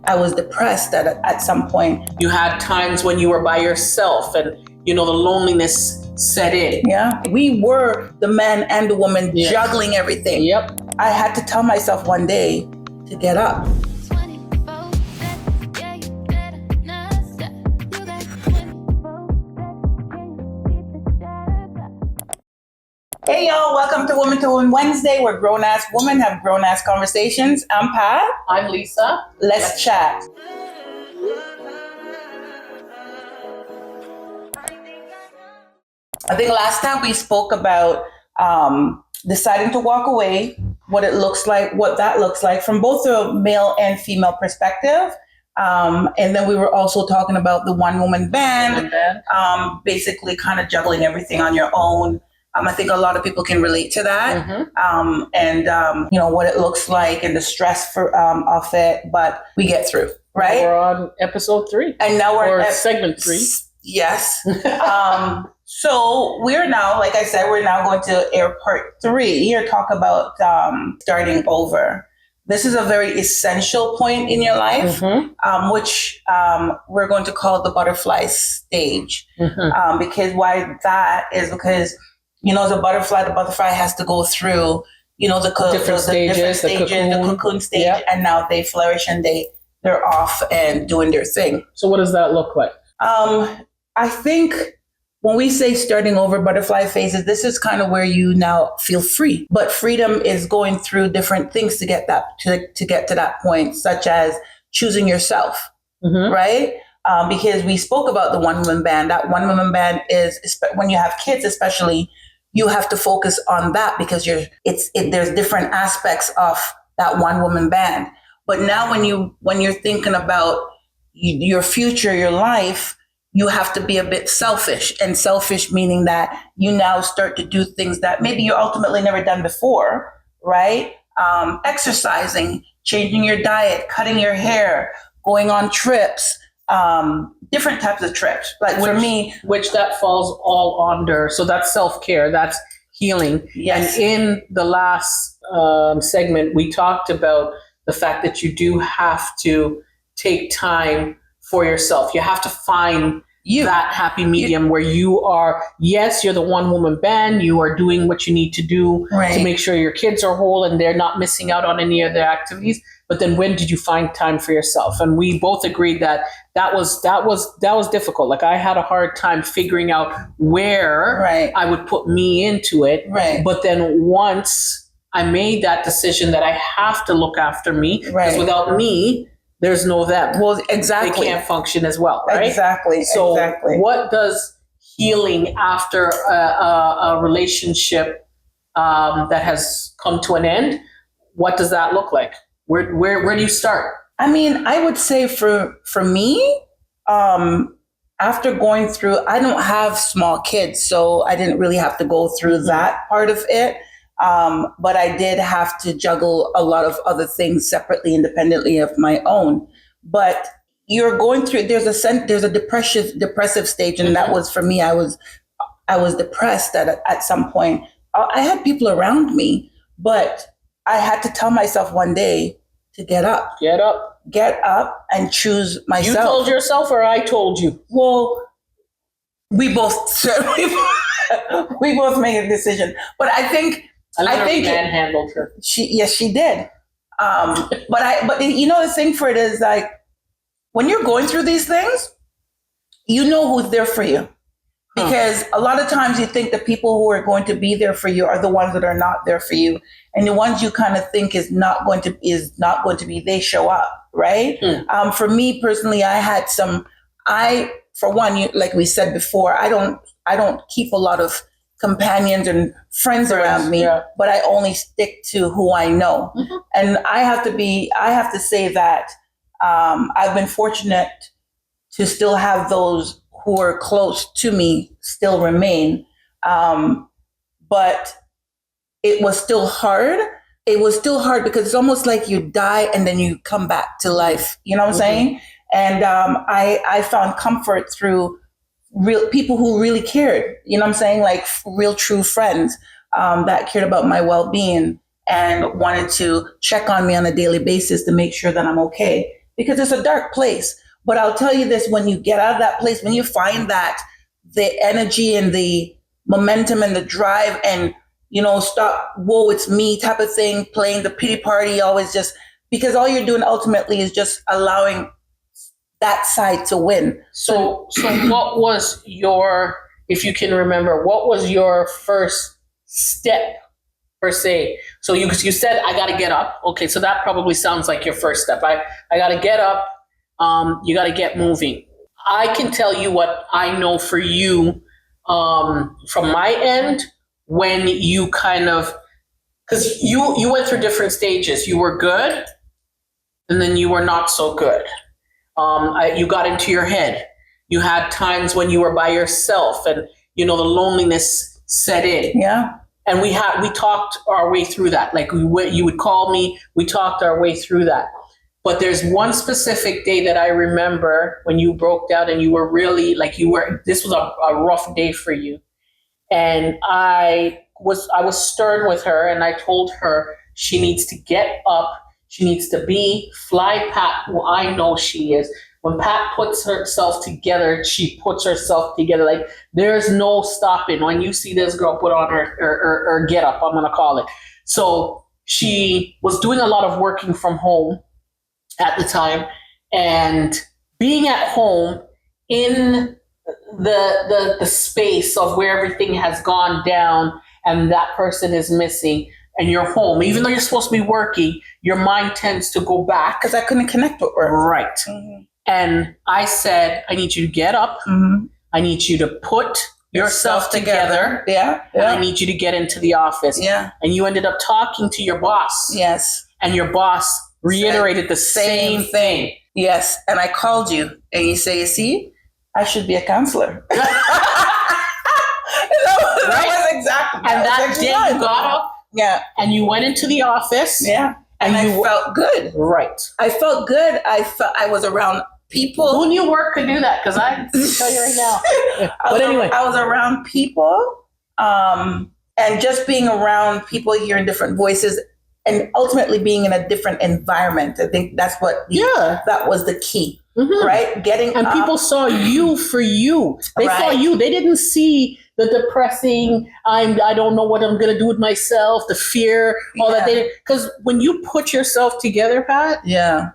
I was depressed at some point. You had times when you were by yourself and, the loneliness set in. Yeah. We were the man and the woman Yes. juggling everything. Yep. I had to tell myself one day to get up. Hey y'all, welcome to Woman Wednesday, where grown-ass women have grown-ass conversations. I'm Pat. I'm Lisa. Let's chat. I think last time we spoke about deciding to walk away, what that looks like from both a male and female perspective. And then we were also talking about the one-woman band, basically kind of juggling everything on your own. I think a lot of people can relate to that, what it looks like and the stress of it, but we get through, right? We're on episode 3. And now we're at segment 3. Yes. So we're now, like I said, we're now going to air part 3 here, talk about starting over. This is a very essential point in your life, which we're going to call the butterfly stage. Because why that is because, the butterfly has to go through, the different stages, the cocoon stage, and now they flourish and they're off and doing their thing. So what does that look like? I think when we say starting over, butterfly phases, this is kind of where you now feel free. But freedom is going through different things to get to get to that point, such as choosing yourself, right? Because we spoke about the one-woman band. That one-woman band is, when you have kids especially, you have to focus on that because there's different aspects of that one-woman band. But now when you're thinking about your future, your life, you have to be a bit selfish, and selfish meaning that you now start to do things that maybe you ultimately never done before, right? Exercising, changing your diet, cutting your hair, going on trips, different types of trips. For me, which that falls all under. So that's self-care, that's healing. Yes. And in the last segment, we talked about the fact that you do have to take time for yourself. You have to find that happy medium where you are, yes, you're the one-woman band. You are doing what you need to do to make sure your kids are whole and they're not missing out on any of their activities. But then when did you find time for yourself? And we both agreed that was difficult. Like I had a hard time figuring out where I would put me into it. Right. But then once I made that decision that I have to look after me, because without me, there's no them. Well, exactly. They can't function as well, right? Exactly. So what does healing after a relationship that has come to an end, what does that look like? Where do you start? I mean, I would say for me, after going through, I don't have small kids, so I didn't really have to go through that part of it. But I did have to juggle a lot of other things separately, independently of my own. But you're going through, there's a depressive stage. And that was for me, I was depressed at some point. I had people around me, but I had to tell myself one day to get up and choose myself. You told yourself or I told you? Well, we both made a decision, but I think manhandled her. She did. But the thing for it is like, when you're going through these things, you know who's there for you. Because a lot of times you think the people who are going to be there for you are the ones that are not there for you. And the ones you kind of think is not going to be, they show up, right? For me personally, like we said before, I don't keep a lot of companions and friends around me, but I only stick to who I know. And I have to say that I've been fortunate to still have those who are close to me still remain. But it was still hard. It was still hard because it's almost like you die and then you come back to life. You know what I'm saying? And I found comfort through real people who really cared, you know what I'm saying? Like real true friends that cared about my well-being and wanted to check on me on a daily basis to make sure that I'm okay. because it's a dark place. But I'll tell you this, when you get out of that place, when you find that the energy and the momentum and the drive and, stop, whoa, it's me type of thing, playing the pity party, always just, because all you're doing ultimately is just allowing that side to win. So what was your, if you can remember, what was your first step per se? So you said, I got to get up. Okay. So that probably sounds like your first step. I got to get up. You got to get moving. I can tell you what I know for you, from my end, when you kind of, because you went through different stages. You were good, and then you were not so good. You got into your head. You had times when you were by yourself, and the loneliness set in. Yeah. And we talked our way through that. Like you would call me. We talked our way through that. But there's one specific day that I remember when you broke down and you were really this was a rough day for you. And I was stern with her, and I told her she needs to get up. She needs to fly Pat, who I know she is. When Pat puts herself together, she puts herself together. Like, there's no stopping. When you see this girl put on her get up, I'm going to call it. So she was doing a lot of working from home at the time, and being at home in the space of where everything has gone down and that person is missing, and you're home, even though you're supposed to be working, your mind tends to go back. Because I couldn't connect with her. Right. Mm-hmm. And I said, I need you to get up. Mm-hmm. I need you to put yourself together. Yeah. And I need you to get into the office. Yeah. And you ended up talking to your boss. Yes. And your boss reiterated the same thing. Yes. And I called you, and you say, see, I should be a counselor. That was exactly. And that day you got up. Yeah. And you went into the office. Yeah. And I felt good. Right. I felt good. I was around people. Who knew work could do that? Because I can tell you right now. But anyway. I was around people, and just being around people, hearing different voices, and ultimately being in a different environment. I think that's that was the key. Mm-hmm. Right? Getting and up. People saw you for you. They saw you. They didn't see the depressing, I don't know what I'm going to do with myself, the fear, all that. Because when you put yourself together, Pat, you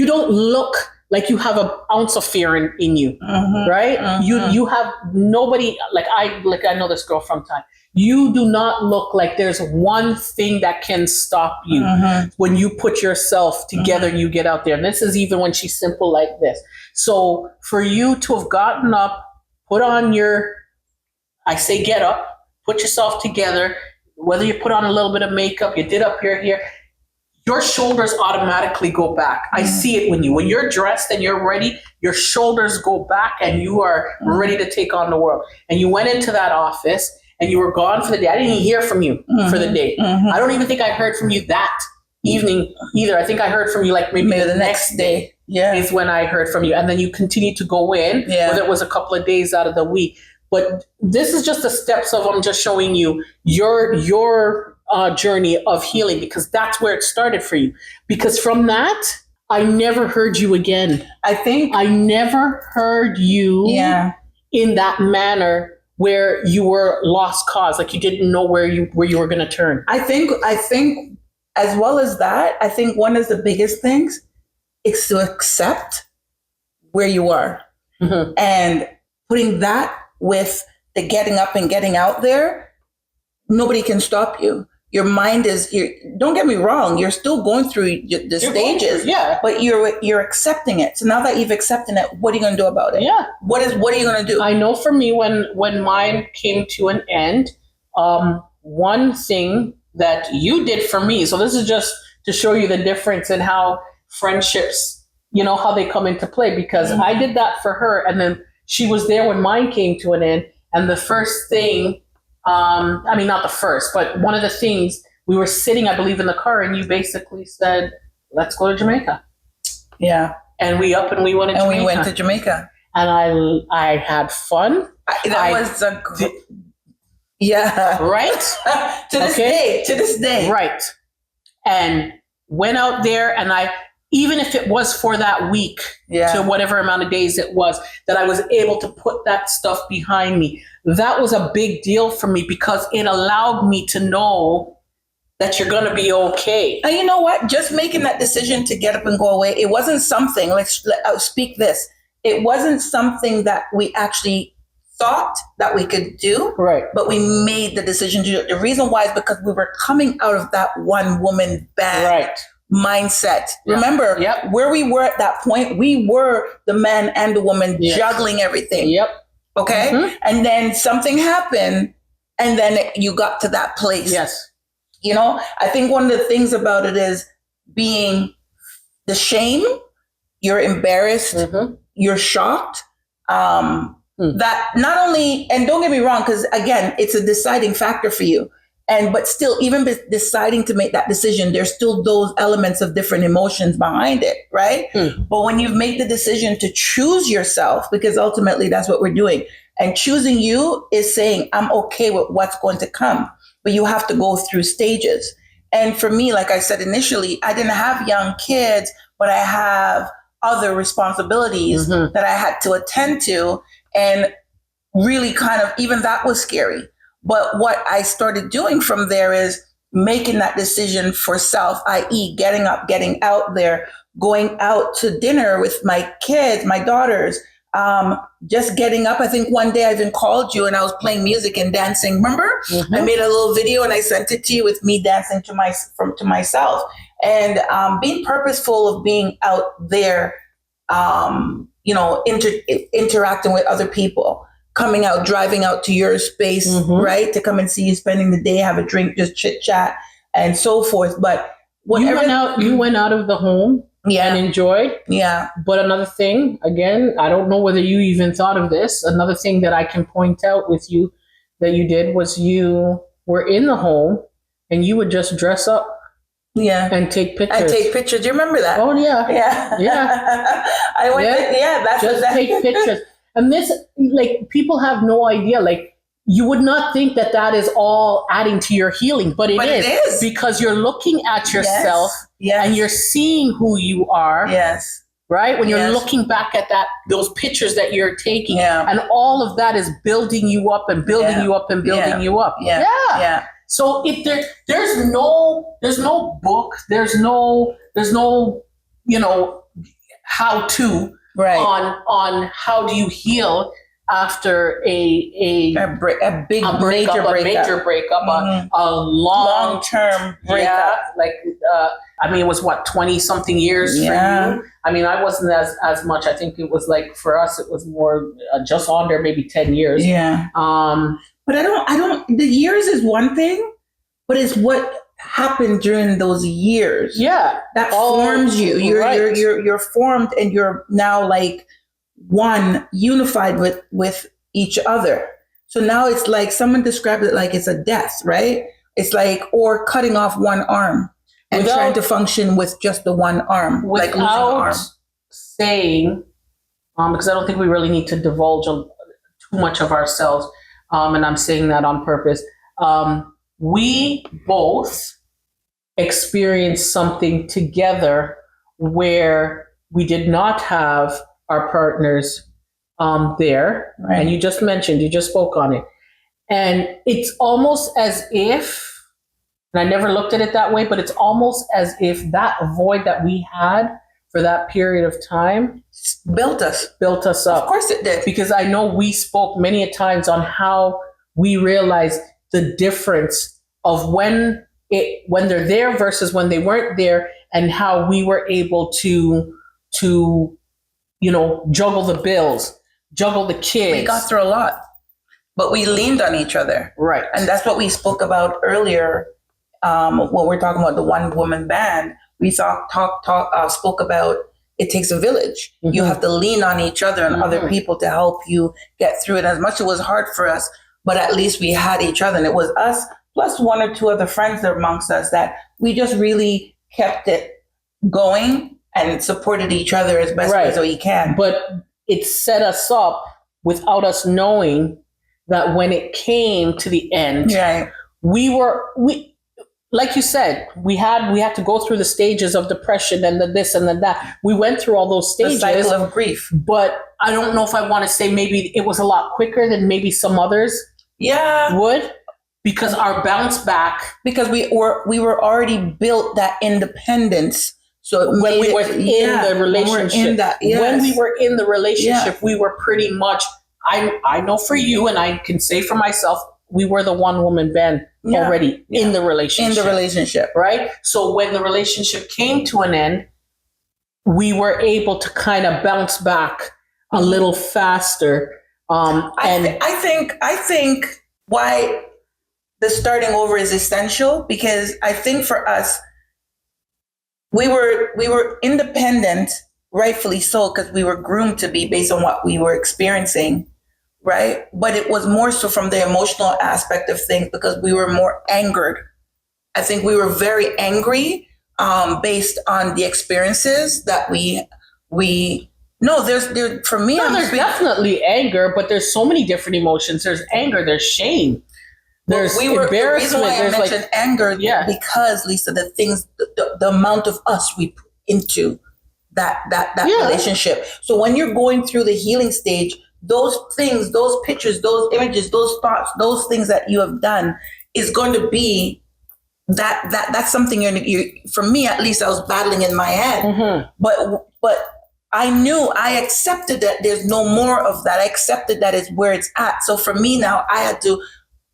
don't look like you have an ounce of fear in you, mm-hmm. right? Mm-hmm. You have nobody, I know this girl from time. You do not look like there's one thing that can stop you mm-hmm. when you put yourself together mm-hmm. and you get out there. And this is even when she's simple like this. So for you to have gotten up, put on get up, put yourself together, whether you put on a little bit of makeup, you did up your hair, your shoulders automatically go back. Mm-hmm. I see it when you're dressed and you're ready, your shoulders go back and you are mm-hmm. ready to take on the world. And you went into that office and you were gone for the day. I didn't even hear from you mm-hmm. for the day. Mm-hmm. I don't even think I heard from you that evening either. I think I heard from you maybe the next day. Yeah, is when I heard from you. And then you continued to go in, whether it was a couple of days out of the week. But this is just the steps of, I'm just showing you your journey of healing, because that's where it started for you. Because from that, I never heard you again. I think I never heard you in that manner where you were lost cause, like you didn't know where you were going to turn. I think as well as that, I think one of the biggest things is to accept where you are mm-hmm. and putting that with the getting up and getting out there. Nobody can stop you. Your mind don't get me wrong, you're still going through the stages, but you're accepting it. So now that you've accepted it, what are you going to do about it? Yeah. What are you going to do? I know for me, when mine came to an end, one thing that you did for me, so this is just to show you the difference in how friendships, how they come into play, because mm-hmm. I did that for her, and then she was there when mine came to an end. And the first thing, not the first, but one of the things, we were sitting, I believe, in the car, and you basically said, let's go to Jamaica. Yeah. And we went to Jamaica. And I had fun. Yeah. Right? To this day. Right. And went out there and I, even if it was for that week to whatever amount of days it was, that I was able to put that stuff behind me. That was a big deal for me because it allowed me to know that you're going to be okay. And you know what? Just making that decision to get up and go away, it wasn't something, I'll speak this. It wasn't something that we actually thought that we could do, right? But we made the decision to do it. The reason why is because we were coming out of that one woman band mindset. Yeah. Remember where we were at that point, we were the man and the woman juggling everything. Okay. Mm-hmm. And then something happened and then you got to that place. Yes. You know, I think one of the things about it is being the shame, you're embarrassed, you're shocked. That not only, and don't get me wrong, because again, it's a deciding factor for you. But still, even deciding to make that decision, there's still those elements of different emotions behind it, right? But when you've made the decision to choose yourself, because ultimately that's what we're doing, and choosing you is saying, I'm okay with what's going to come. But you have to go through stages. And for me, like I said initially, I didn't have young kids, but I have other responsibilities that I had to attend to. And really kind of, even that was scary. But what I started doing from there is making that decision for self, i.e. getting up, getting out there, going out to dinner with my kids, my daughters, just getting up. I think one day I even called you and I was playing music and dancing. Remember? I made a little video and I sent it to you with me dancing to myself and being purposeful of being out there, you know, interacting with other people, coming out, driving out to your space, right? To come and see you, spending the day, have a drink, just chit chat and so forth. But whatever. You went out of the home. And enjoyed. But another thing, again, I don't know whether you even thought of this. Another thing that I can point out with you that you did was you were in the home and you would just dress up. And take pictures. I take pictures. Do you remember that? Oh, yeah. I went that's just take pictures. And this, like, people have no idea. Like, you would not think that that is all adding to your healing, but it is because you're looking at yourself and you're seeing who you are. Right? When you're looking back at those pictures that you're taking, and all of that is building you up and building you up and building you up. So if there's no book, there's no you know how to on how do you heal after a major breakup, a long-term breakup. I mean, it was 20 something years for you. I mean, I wasn't as much. I think it was like, for us, it was more just under maybe 10 years. But I don't, the years is one thing, but it's what happened during those years. That forms you. You're formed and you're now like one, unified with each other. So now it's like, someone described it like it's a death, right? It's like, or cutting off one arm and trying to function with just the one arm, like losing an arm. Saying, because I don't think we really need to divulge too much of ourselves, and I'm saying that on purpose. We both experienced something together where we did not have our partners there. And you just spoke on it. And it's almost as if, and I never looked at it that way, but it's almost as if that void that we had for that period of time built us up. Of course it did. Because I know we spoke many a times on how we realized the difference of when they're there versus when they weren't there, and how we were able to juggle the bills, juggle the kids. We got through a lot, but we leaned on each other. Right. And that's what we spoke about earlier. When we're talking about the one woman band, we spoke about it takes a village. You have to lean on each other and other people to help you get through it. As much as it was hard for us, but at least we had each other, and it was us plus one or two other friends amongst us that we just really kept it going and supported each other as best as we can. But it set us up without us knowing that when it came to the end, like you said, we had to go through the stages of depression and the this and the that. We went through all those The stages. cycle of grief. But I don't know if I want to say maybe it was a lot quicker than maybe some others would, because our bounce back, because we were already built that independence. So when we were in the relationship, when we were in the relationship, we were pretty much. I know for you, and I can say for myself, we were the one woman band already in the relationship. In the relationship, right? So when the relationship came to an end, we were able to kind of bounce back a little faster. I think why the starting over is essential, because I think for us, we were independent, rightfully so, because we were groomed to be based on what we were experiencing, right? But it was more so from the emotional aspect of things, because we were more angered. I think we were very angry based on the experiences that we no, there's for me. No, there's definitely anger, but there's so many different emotions. There's anger, there's shame, there's embarrassment. The reason why I mentioned anger, because Lisa, the things, the amount of us we put into that relationship. So when you're going through the healing stage, those things, those pictures, those images, those thoughts, those things that you have done is going to be that's something you for me at least, I was battling in my head. Mm-hmm. But I knew, I accepted that there's no more of that. I accepted that is where it's at. So for me now, I had to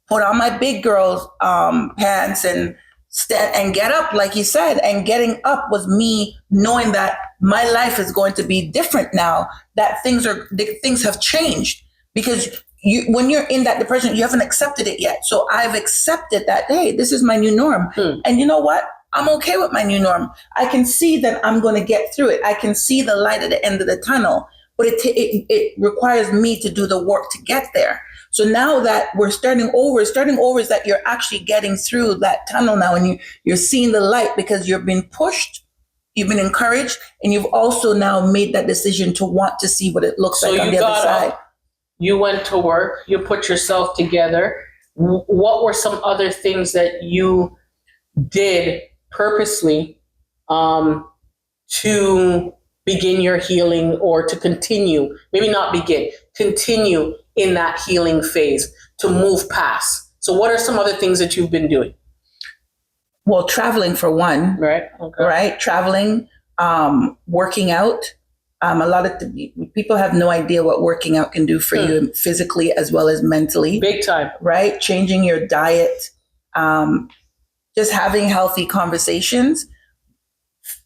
put on my big girl pants and stand and get up, like you said. And getting up was me knowing that my life is going to be different now. That things have changed, because when you're in that depression, you haven't accepted it yet. So I've accepted that, hey, this is my new norm. And you know what? I'm okay with my new norm. I can see that I'm going to get through it. I can see the light at the end of the tunnel, but it requires me to do the work to get there. So now that we're starting over is that you're actually getting through that tunnel now, and you're seeing the light, because you've been pushed, you've been encouraged, and you've also now made that decision to want to see what it looks like on the other side. You went to work, you put yourself together. What were some other things that you did purposely to begin your healing, or to continue, maybe not begin, continue in that healing phase, to move past? So what are some other things that you've been doing? Well, traveling for one. Right. Okay. Right. Traveling, working out. A lot of people have no idea what working out can do for you physically as well as mentally. Big time. Right. Changing your diet, just having healthy conversations,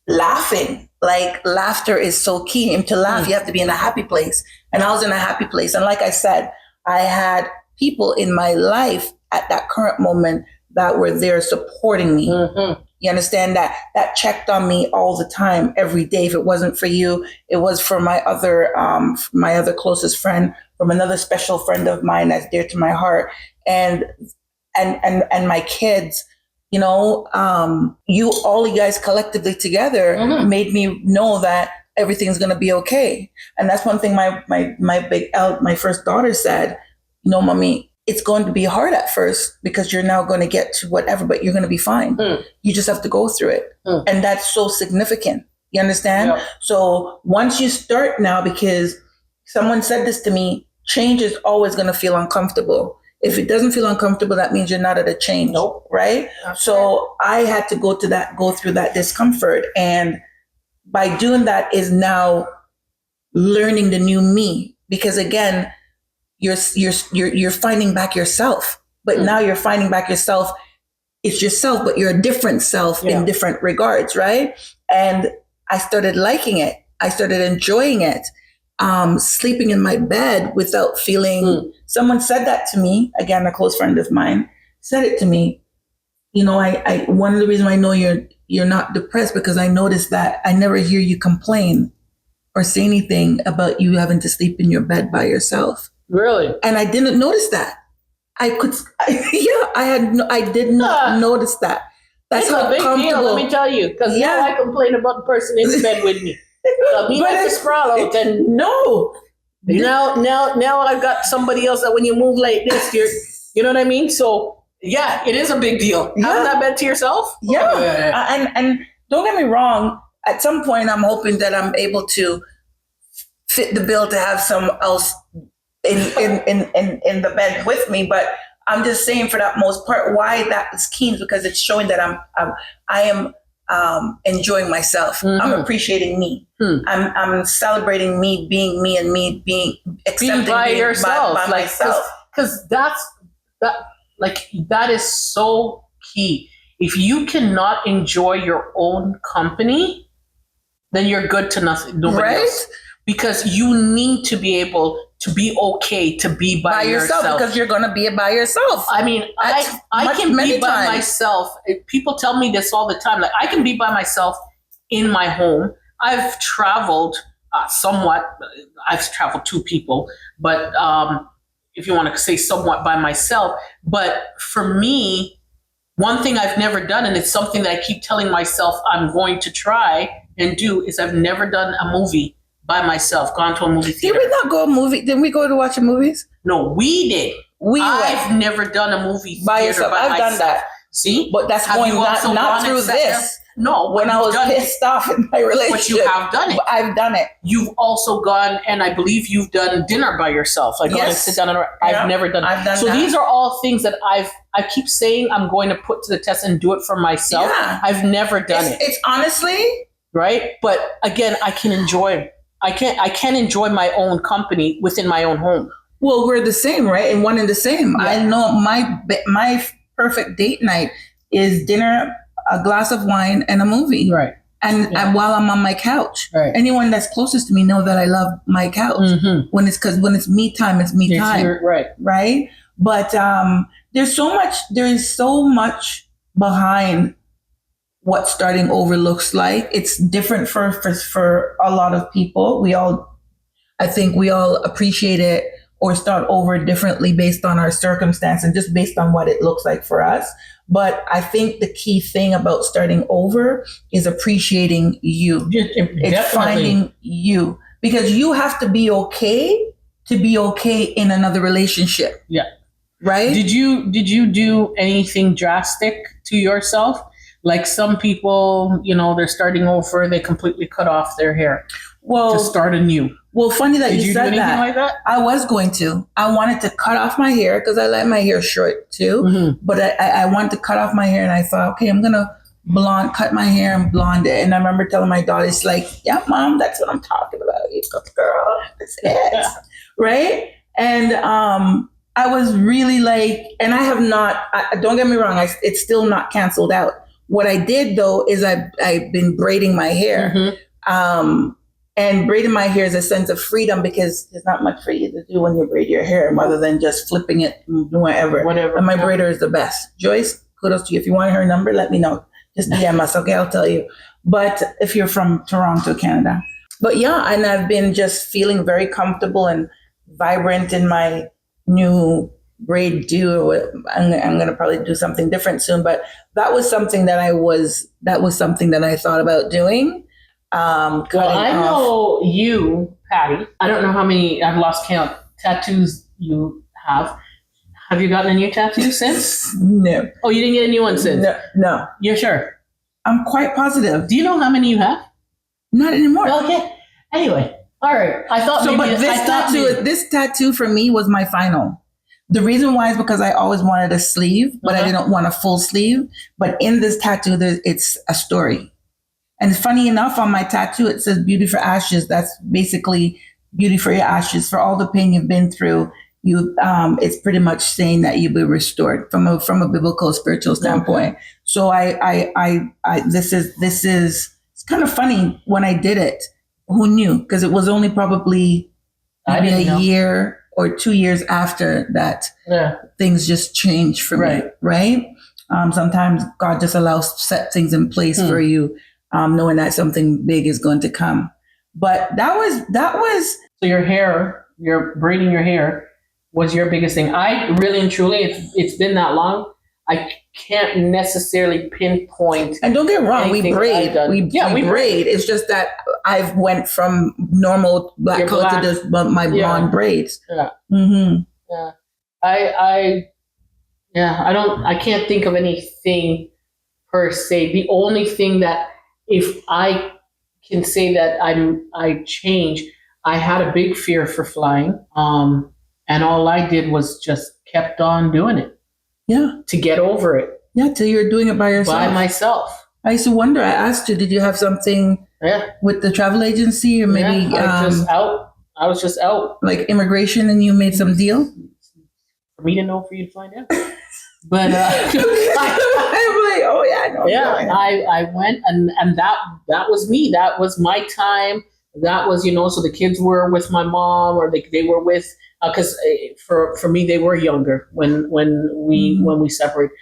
laughing. Like, laughter is so key. And to laugh, you have to be in a happy place. And I was in a happy place. And like I said, I had people in my life at that current moment that were there supporting me. Mm-hmm. You understand that checked on me all the time, every day. If it wasn't for you, it was for my other closest friend, from another special friend of mine that's dear to my heart, and my kids. You know, all you guys collectively together made me know that everything's going to be okay. And that's one thing my first daughter said, you know, Mommy, it's going to be hard at first, because you're now going to get to whatever, but you're going to be fine. You just have to go through it. And that's so significant. You understand? Yeah. So once you start now, because someone said this to me, change is always going to feel uncomfortable. If it doesn't feel uncomfortable, that means you're not at a change. Nope. Right? So I had to go through that discomfort. And by doing that is now learning the new me, because again, you're finding back yourself, but now you're finding back yourself. It's yourself, but you're a different self in different regards. Right. And I started liking it. I started enjoying it. Sleeping in my bed without feeling, someone said that to me, again, a close friend of mine said it to me. You know, I one of the reasons I know you're not depressed, because I noticed that I never hear you complain or say anything about you having to sleep in your bed by yourself. Really? And I didn't notice that. I did not notice that. That's a big deal, let me tell you, because now I complain about the person in bed with me. So me like to sprawl out, and now I've got somebody else that when you move like this, you know what I mean? So Yeah, it is a big deal. Yeah. Having that bed to yourself? Yeah. Oh, And don't get me wrong, at some point I'm hoping that I'm able to fit the bill to have someone else in the bed with me. But I'm just saying, for that most part, why that is keen, because it's showing that I am enjoying myself. I'm appreciating me. I'm celebrating me being me, and me being accepting by yourself, by myself. Because that is so key. If you cannot enjoy your own company, then you're good to nothing, nobody else. Because you need to be able to be okay to be by yourself, because you're going to be by yourself. I mean, I can be by myself. People tell me this all the time. Like, I can be by myself in my home. I've traveled somewhat. I've traveled 2 people, but if you want to say somewhat by myself. But for me, one thing I've never done, and it's something that I keep telling myself I'm going to try and do, is I've never done a movie by myself, gone to a movie theater. Did we not go Didn't we go to watch movies? No, we did. I've never done a movie by yourself. I've done that. See? But that's going not through this. No, when I was pissed off in my relationship. But you have done it. I've done it. You've also gone, and I believe you've done dinner by yourself. Like, yes. Sit down and I've never done it. I've done so these are all things that I keep saying I'm going to put to the test and do it for myself. Yeah. I've never done it. It's honestly right. But again, I can enjoy. I can't enjoy my own company within my own home. Well, we're the same, right? And one and the same. Yeah. I know my perfect date night is dinner, a glass of wine, and a movie. Right. And while I'm on my couch, right. Anyone that's closest to me know that I love my couch. Mm-hmm. When it's me time, it's me time. Right. Right. But there is so much behind what starting over looks like. It's different for a lot of people. I think we all appreciate it or start over differently based on our circumstance and just based on what it looks like for us. But I think the key thing about starting over is appreciating you. It's finding you, because you have to be okay in another relationship. Yeah. Right? Did you do anything drastic to yourself? Like some people, they're starting over, they completely cut off their hair to start anew. Well, funny that you said do anything like that. I was going to. I wanted to cut off my hair because I like my hair short too. Mm-hmm. But I wanted to cut off my hair, and I thought, okay, I'm gonna cut my hair and blonde it. And I remember telling my daughter, it's like, yeah, Mom, that's what I'm talking about. You girl, that's it, right? And I was really like, and I have not. Don't get me wrong, it's still not canceled out. What I did though is I've been braiding my hair. Mm-hmm. And braiding my hair is a sense of freedom, because there's not much for you to do when you braid your hair other than just flipping it and doing whatever. And my braider is the best. Joyce, kudos to you. If you want her number, let me know. Just DM us, okay? I'll tell you. But if you're from Toronto, Canada. But yeah, and I've been just feeling very comfortable and vibrant in my new braid do. I'm going to probably do something different soon. But that was something that I thought about doing. Well, I know you, Patty. I don't know how many, I've lost count, tattoos you have. Have you gotten a new tattoo since? No. Oh, you didn't get a new one since? No. You're sure? I'm quite positive. Do you know how many you have? Not anymore. Okay. Anyway, all right. I thought so. Maybe, but this tattoo for me was my final. The reason why is because I always wanted a sleeve, but I didn't want a full sleeve. But in this tattoo, it's a story. And funny enough, on my tattoo, it says beauty for ashes. That's basically beauty for your ashes. For all the pain you've been through, it's pretty much saying that you'll be restored from a biblical spiritual standpoint. Okay. So this is it's kind of funny when I did it. Who knew? Because it was only probably maybe a year or 2 years after that. Yeah. Things just changed for me. Right. Sometimes God just allows set things in place for you. Knowing that something big is going to come. But that was. So you're braiding your hair was your biggest thing. I really and truly, it's been that long. I can't necessarily pinpoint. And don't get wrong, we braid. We braid. It's just that I've went from normal black color to just my blonde braids. Yeah. Mm-hmm. Yeah. Yeah, I can't think of anything per se. The only thing that, if I can say that I changed, I had a big fear for flying. And all I did was just kept on doing it. Yeah. To get over it. Yeah, till you're doing it by yourself. By myself. I used to wonder, I asked you, did you have something with the travel agency or maybe I was just out. Like immigration and you made some deal? For me to know, for you to find out. But I'm like, oh yeah, I know. Yeah, I went and that was me. That was my time. That was, so the kids were with my mom, or they were with, because for me they were younger when we separated,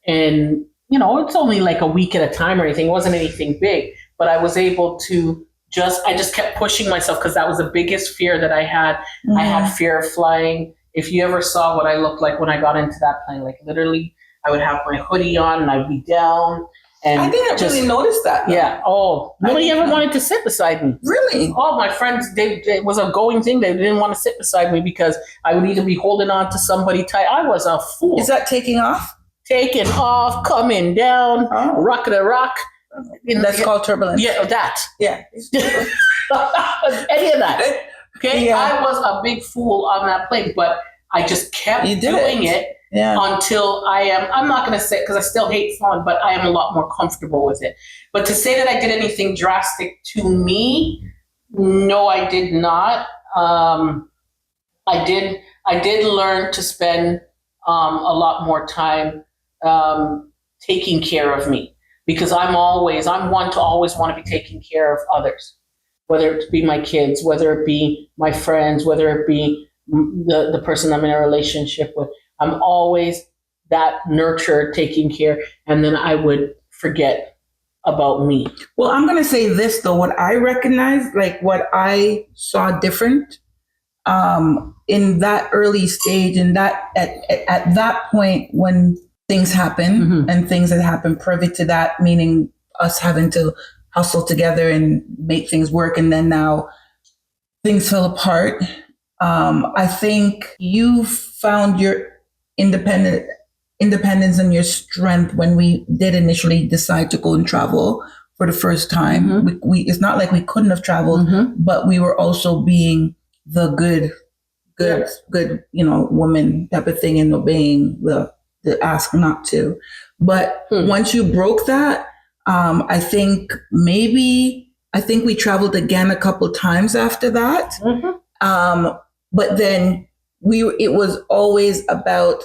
and it's only like a week at a time or anything. It wasn't anything big, but I was able to I just kept pushing myself, because that was the biggest fear that I had. I had fear of flying. If you ever saw what I looked like when I got into that plane, like literally I would have my hoodie on and I'd be down. And I didn't really notice that. Yeah. Oh, nobody ever wanted to sit beside me. Really? All my friends, it was a going thing. They didn't want to sit beside me because I would either be holding on to somebody tight. I was a fool. Is that taking off? Taking off, coming down, rocking a rock. That's called turbulence. Yeah, that. Yeah. Any of that. Okay. Yeah. I was a big fool on that plane, but I just kept doing it until I'm not going to say, because I still hate flying, but I am a lot more comfortable with it. But to say that I did anything drastic to me, no, I did not. I did learn to spend a lot more time taking care of me, because I'm one to always want to be taking care of others, whether it be my kids, whether it be my friends, whether it be the person I'm in a relationship with. I'm always that nurture, taking care, and then I would forget about me. Well, I'm going to say this though, what I recognize, like what I saw different in that early stage, and that at that point when things happen and things that happen privy to that, meaning us having to hustle together and make things work, and then now things fell apart. I think you found your independence and your strength when we did initially decide to go and travel for the first time. We it's not like we couldn't have traveled, but we were also being the good, woman type of thing, and obeying the ask not to. But once you broke that, I think we traveled again a couple times after that. But then it was always about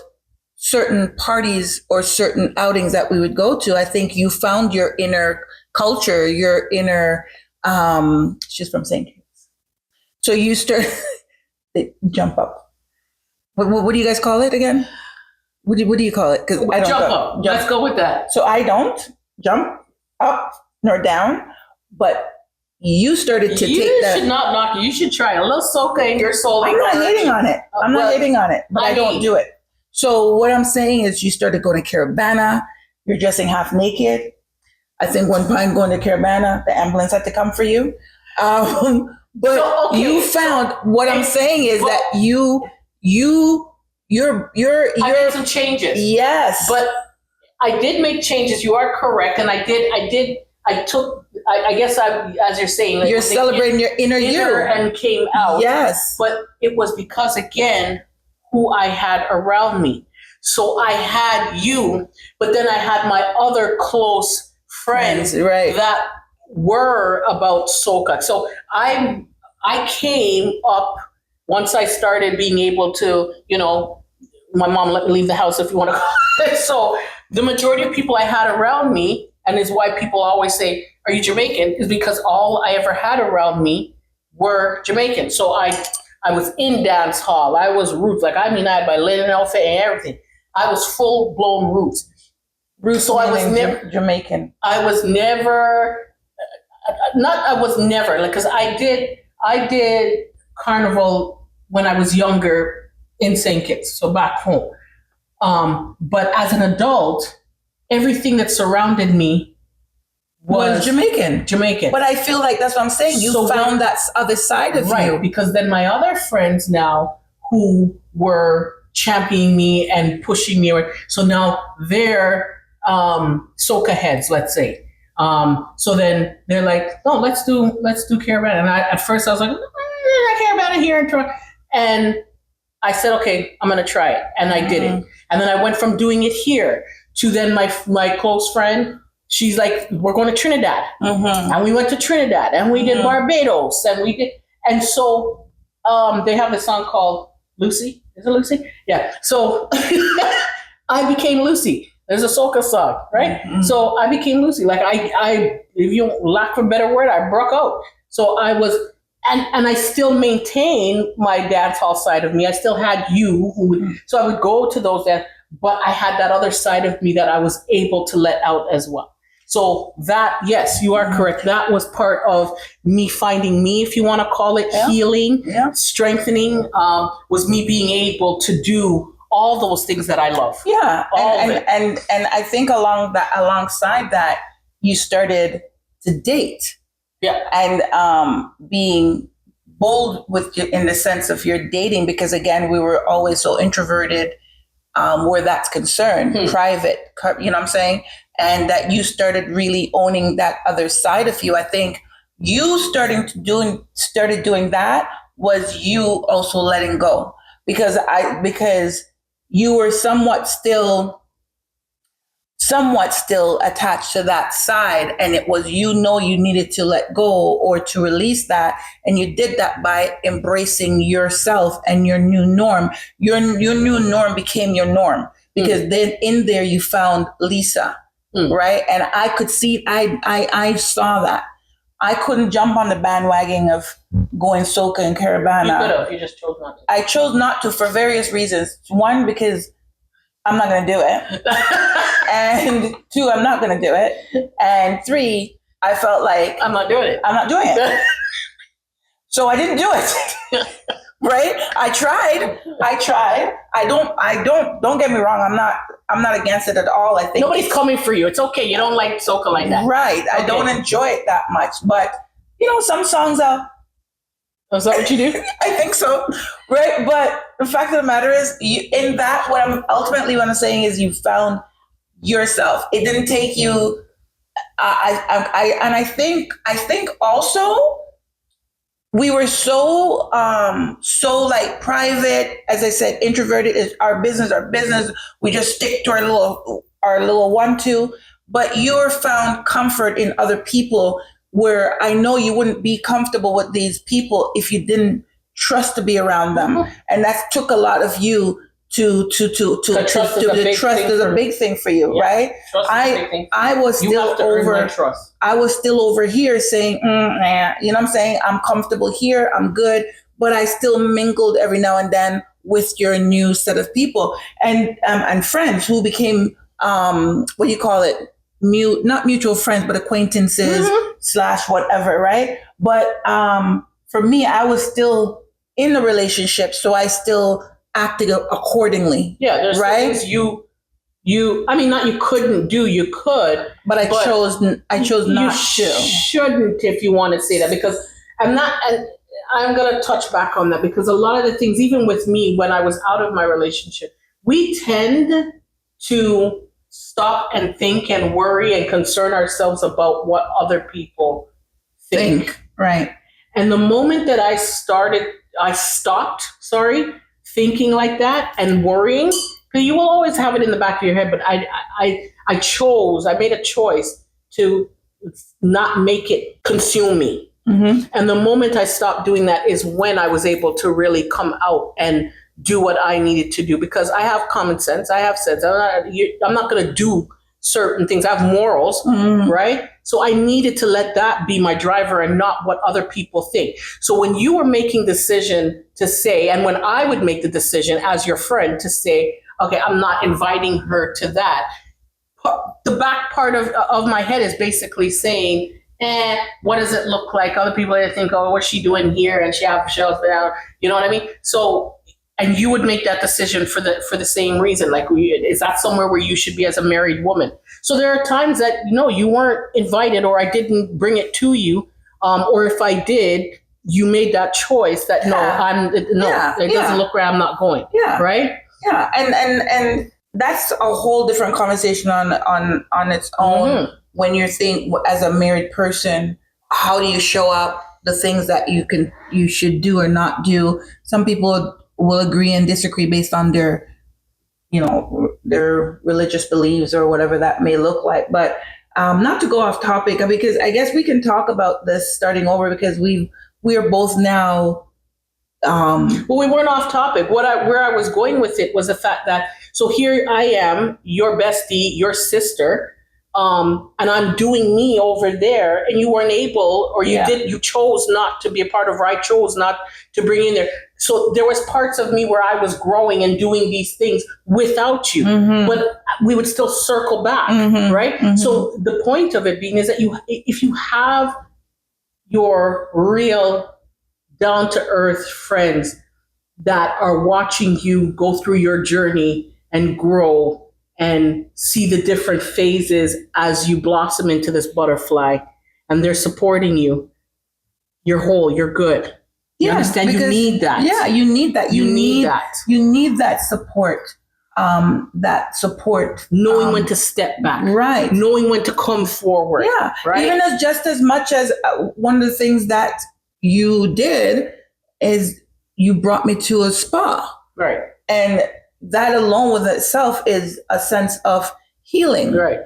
certain parties or certain outings that we would go to. I think you found your inner culture, your inner, she's from St. Kitts. So you start, jump up. What do you guys call it again? What do you call it? Because I don't jump up. Let's go with that. So I don't jump up nor down, but you started to take that. You should not knock it. You should try a little soca in your soul. I'm not hating on it. But I don't do it. So what I'm saying is you started going to Caravana. You're dressing half naked. I think one time going to Caravana, the ambulance had to come for you. But you found, what I'm saying is that you're I made some changes. Yes. But I did make changes. You are correct. And I guess as you're saying, like, you're celebrating your inner you and came out. Yes. But it was because, again, who I had around me. So I had you, but then I had my other close friends that were about soca. So I came up once I started being able to, my mom let me leave the house, if you want to call it. So the majority of people I had around me, and is why people always say, "Are you Jamaican?" is because all I ever had around me were Jamaican. So I was in dance hall. I was roots. I had my linen outfit and everything. I was full blown roots. So I was never Jamaican. I was never, because I did carnival when I was younger in St. Kitts, so back home. But as an adult, everything that surrounded me was Jamaican. But I feel like that's what I'm saying. You found that other side of you. Right, because then my other friends now who were championing me and pushing me. So now they're soca heads, let's say. So then they're like, no, let's do Caravana. And at first I was like, Caravana here in Toronto. And I said, okay, I'm going to try it. And I did it. And then I went from doing it here to then my close friend, she's like, we're going to Trinidad. And we went to Trinidad and we did Barbados and we did. And so they have this song called Lucy. Is it Lucy? Yeah. So I became Lucy. There's a soca song, right? So I became Lucy. Like I, if you lack for a better word, I broke out. So I was, and I still maintain my dance hall side of me. I still had you so I would go to those dance, but I had that other side of me that I was able to let out as well. So that, yes, you are correct. That was part of me finding me, if you want to call it, healing, strengthening, was me being able to do all those things that I love. Yeah. And I think alongside that, you started to date. Yeah. And being bold in the sense of your dating, because again, we were always so introverted where that's concerned, private, you know what I'm saying? And that you started really owning that other side of you. I think you started doing that was you also letting go, because you were somewhat still attached to that side, and it was, you needed to let go or to release that, and you did that by embracing yourself and your new norm. Your new norm became your norm, because then in there you found Lisa, right? And I could see, I saw that. I couldn't jump on the bandwagon of going soca and Caravana. You could have, you just chose not to. I chose not to for various reasons. One, because I'm not going to do it. And two, I'm not going to do it. And three, I felt like I'm not doing it. So I didn't do it. Right? I tried. Don't get me wrong. I'm not against it at all. I think nobody's coming for you. It's okay. You don't like soca like that. Right. I don't enjoy it that much, but some songs are. Is that what you do? I think so. Right. But the fact of the matter is, what I'm saying is you found yourself. It didn't take you. I think also we were so like private, as I said, introverted. Is our business. We just stick to our little 1-2. But you found comfort in other people, where I know you wouldn't be comfortable with these people if you didn't trust to be around them, and that took a lot of you to trust is a big thing for you, right? I was still over here saying, you know what I'm saying? I'm comfortable here, I'm good, but I still mingled every now and then with your new set of people and friends who became what do you call it? Not mutual friends, but acquaintances / whatever, right? But for me, I was still in the relationship, so I still acted accordingly. Yeah, there's right. Things I mean, not you couldn't do, you could, but I chose not to. Shouldn't, if you want to say that, because I'm going to touch back on that, because a lot of the things, even with me, when I was out of my relationship, we tend to stop and think and worry and concern ourselves about what other people think. Right. And the moment that I stopped thinking like that and worrying, because you will always have it in the back of your head, but I made a choice to not make it consume me. And the moment I stopped doing that is when I was able to really come out and do what I needed to do, because I have common sense. I have sense. I'm not going to do certain things. I have morals, right? So I needed to let that be my driver and not what other people think. So when you were making decision to say, and when I would make the decision as your friend to say, okay, I'm not inviting her to that, the back part of my head is basically saying, what does it look like? Other people think, oh, what's she doing here? And she have shells down. You know what I mean? So, and you would make that decision for the same reason. Like, is that somewhere where you should be as a married woman? So there are times that, you weren't invited, or I didn't bring it to you. Or if I did, you made that choice that it doesn't look right, I'm not going. Yeah. Right. Yeah, and that's a whole different conversation on its own. When you're thinking as a married person, how do you show up? The things that you should do or not do. Some people will agree and disagree based on their their religious beliefs or whatever that may look like. But not to go off topic, because I guess we can talk about this starting over because we are both now. Well, we weren't off topic. Where I was going with it was the fact that so here I am, your bestie, your sister, and I'm doing me over there, and you weren't able, or you chose not to be a part of, or I chose not to bring you in there. So there was parts of me where I was growing and doing these things without you, but we would still circle back, right? So the point of it being is that if you have your real down to earth friends that are watching you go through your journey and grow and see the different phases as you blossom into this butterfly, and they're supporting you, you're whole, you're good. You understand? You need that. Yeah, you need that. You need that. You need that support. Knowing when to step back, right? Knowing when to come forward, yeah, right. Even just as much as one of the things that you did is you brought me to a spa, right? And that alone with itself is a sense of healing, right?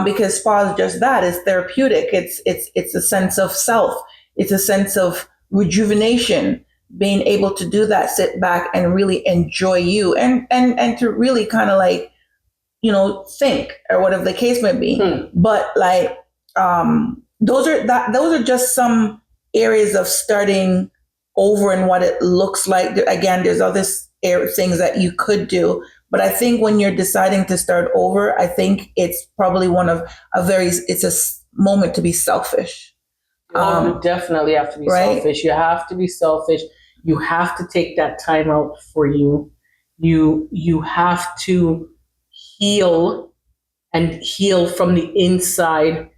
Because spa is just that; it's therapeutic. It's a sense of self. It's a sense of rejuvenation. Being able to do that, sit back and really enjoy you, and to really kind of like, think or whatever the case may be. But like, those are just some areas of starting over and what it looks like. Again, there's other things that you could do, but I think when you're deciding to start over, I think it's probably it's a moment to be selfish. You definitely have to be selfish. You have to be selfish. You have to take that time out for you. You have to heal, and heal from the inside,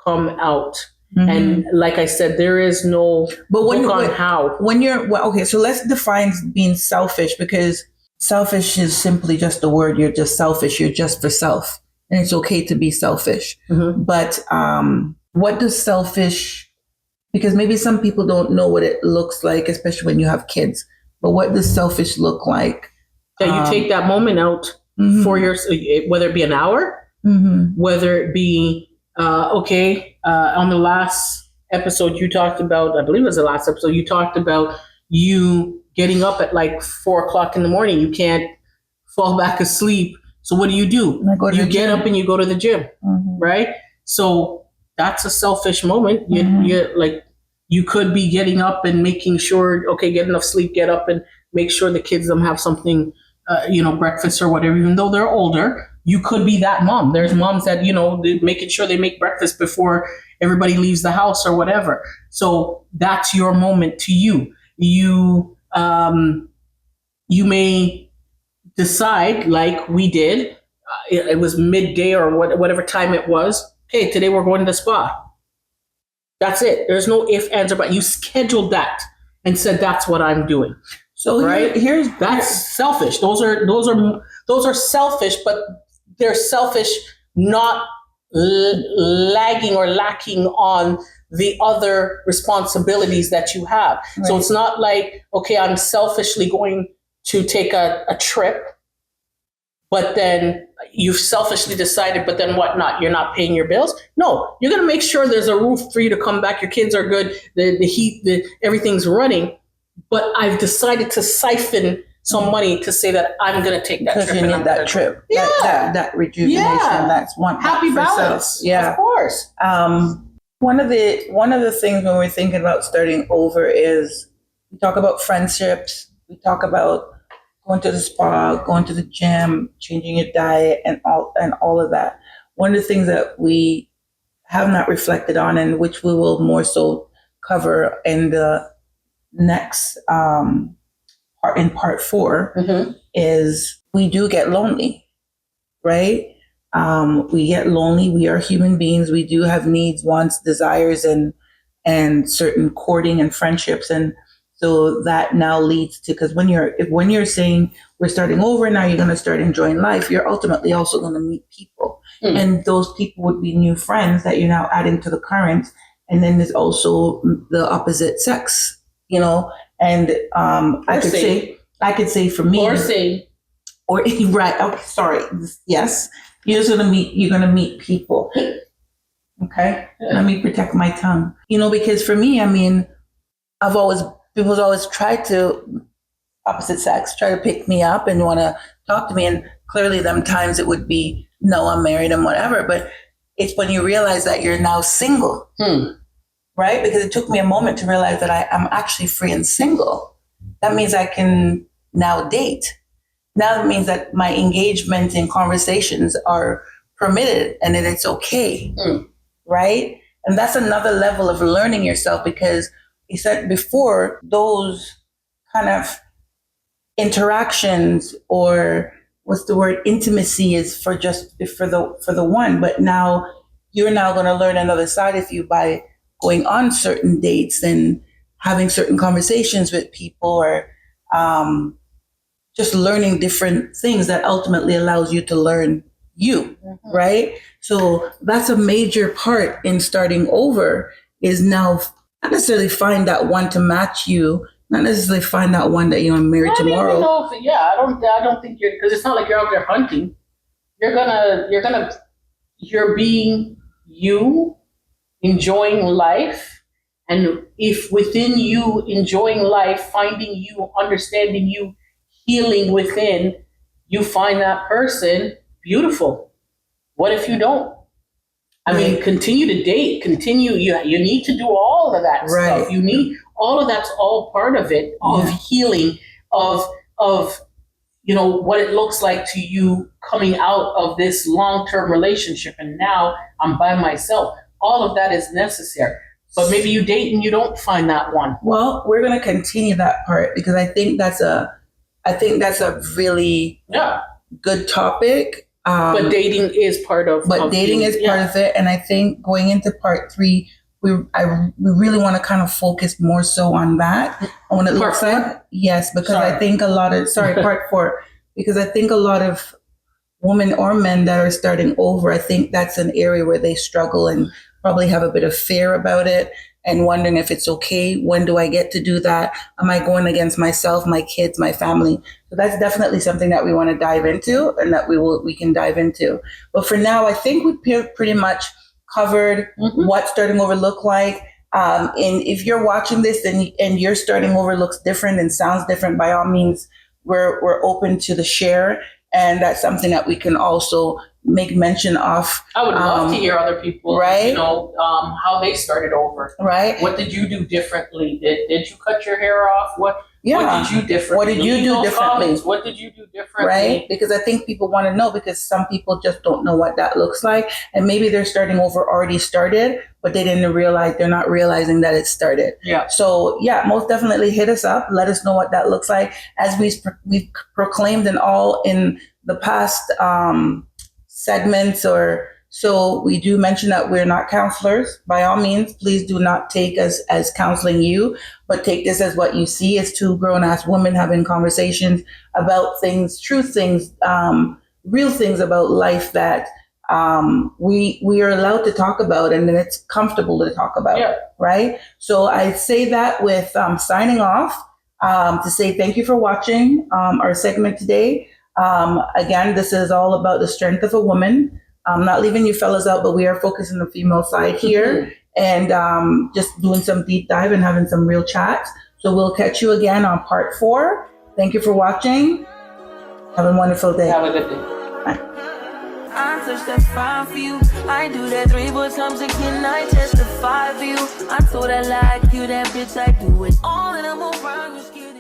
come out. And like I said, there is no book on how. Okay, so let's define being selfish, because selfish is simply just a word. You're just selfish. You're just for self, and it's okay to be selfish. But what does selfish? Because maybe some people don't know what it looks like, especially when you have kids. But what does selfish look like? Yeah, you take that moment out for whether it be an hour, whether it be on the last episode you talked about, I believe it was the last episode, you talked about you getting up at like 4:00 in the morning. You can't fall back asleep. So what do? You get up and you go to the gym, right? So that's a selfish moment. You could be getting up and making sure, get enough sleep, get up and make sure the kids have something, breakfast or whatever, even though they're older. You could be that mom. There's moms that, making sure they make breakfast before everybody leaves the house or whatever. So that's your moment to you. You may decide, like we did, it was midday or whatever time it was. Hey, today we're going to the spa. That's it. There's no if, ands, or but. You scheduled that and said that's what I'm doing. So right that's selfish. Those are selfish, but they're selfish, not lagging or lacking on the other responsibilities that you have. Right. So it's not like, I'm selfishly going to take a trip, but then you've selfishly decided, but then what not? You're not paying your bills? No, you're going to make sure there's a roof for you to come back. Your kids are good. The heat, everything's running. But I've decided to siphon some money to say that I'm going to take that trip. Because you need that trip. Yeah. That rejuvenation. Yeah. That's one. Happy balance. Yeah. Of course. One of the things when we're thinking about starting over is we talk about friendships. We talk about going to the spa, going to the gym, changing your diet, and all of that. One of the things that we have not reflected on, and which we will more so cover in the next part 4, is we do get lonely, right? We get lonely. We are human beings. We do have needs, wants, desires, and certain courting and friendships. And So that now leads to, because when you're saying we're starting over now, you're going to start enjoying life, you're ultimately also going to meet people, and those people would be new friends that you're now adding to the current. And then there's also the opposite sex, and I could say for me, or right. Okay, sorry. Yes, you're gonna meet people. Okay, let me protect my tongue. Because for me, I mean, people's always tried to, opposite sex, try to pick me up and want to talk to me, and clearly, them times it would be no, I'm married and whatever. But it's when you realize that you're now single, right? Because it took me a moment to realize that I'm actually free and single. That means I can now date. Now it means that my engagement in conversations are permitted and that it's okay, right? And that's another level of learning yourself, because you said before, those kind of interactions, or what's the word, intimacy, is for the one. But now you're now going to learn another side of you by going on certain dates and having certain conversations with people, or just learning different things that ultimately allows you to learn you, right? So that's a major part in starting over, is now not necessarily find that one to match you, not necessarily find that one that you're married tomorrow. I don't think because it's not like you're out there hunting. You're being you, enjoying life. And if within you enjoying life, finding you, understanding you, healing within, you find that person beautiful. What if you don't? I mean, continue to date, you need to do all of that stuff. You need all of that's all part of it, of healing, of what it looks like to you coming out of this long-term relationship, and now I'm by myself. All of that is necessary. But maybe you date and you don't find that one. Well, we're going to continue that part, because I think that's a really good topic. But dating is part of. But dating is part of it, and I think going into part 3, we really want to kind of focus more so on that, on what it looks like. Yes, because I think a lot of part 4, because I think a lot of women or men that are starting over, I think that's an area where they struggle and probably have a bit of fear about it, and wondering if it's okay. When do I get to do that? Am I going against myself, my kids, my family? So that's definitely something that we want to dive into, and that we can dive into. But for now, I think we pretty much covered what starting over look like. And if you're watching this and your starting over looks different and sounds different, by all means, we're open to the share. And that's something that we can also make mention of. I would love to hear other people, right? How they started over. Right. What did you do differently? Did you cut your hair off? What did you differently? What did you do differently? Comments. What did you do differently? Right. Because I think people want to know, because some people just don't know what that looks like. And maybe they're starting over already started, but they're not realizing that it started. Yeah. So most definitely hit us up. Let us know what that looks like. As we've proclaimed in the past segments, or so, we do mention that we're not counselors. By all means, please do not take us as counseling you, but take this as what you see, as two grown-ass women having conversations about things, true things, real things about life that we are allowed to talk about, and then it's comfortable to talk about, right? So I say that with signing off, to say thank you for watching our segment today. Again, this is all about the strength of a woman. I'm not leaving you fellas out, but we are focusing on the female side here, and just doing some deep dive and having some real chats. So we'll catch you again on part 4. Thank you for watching. Have a wonderful day. Have a good day. Bye. I touch that fine for you. I do that 3 more times again. I testify for you. I told her like you, that bitch, I do it all, and I'm around your skin.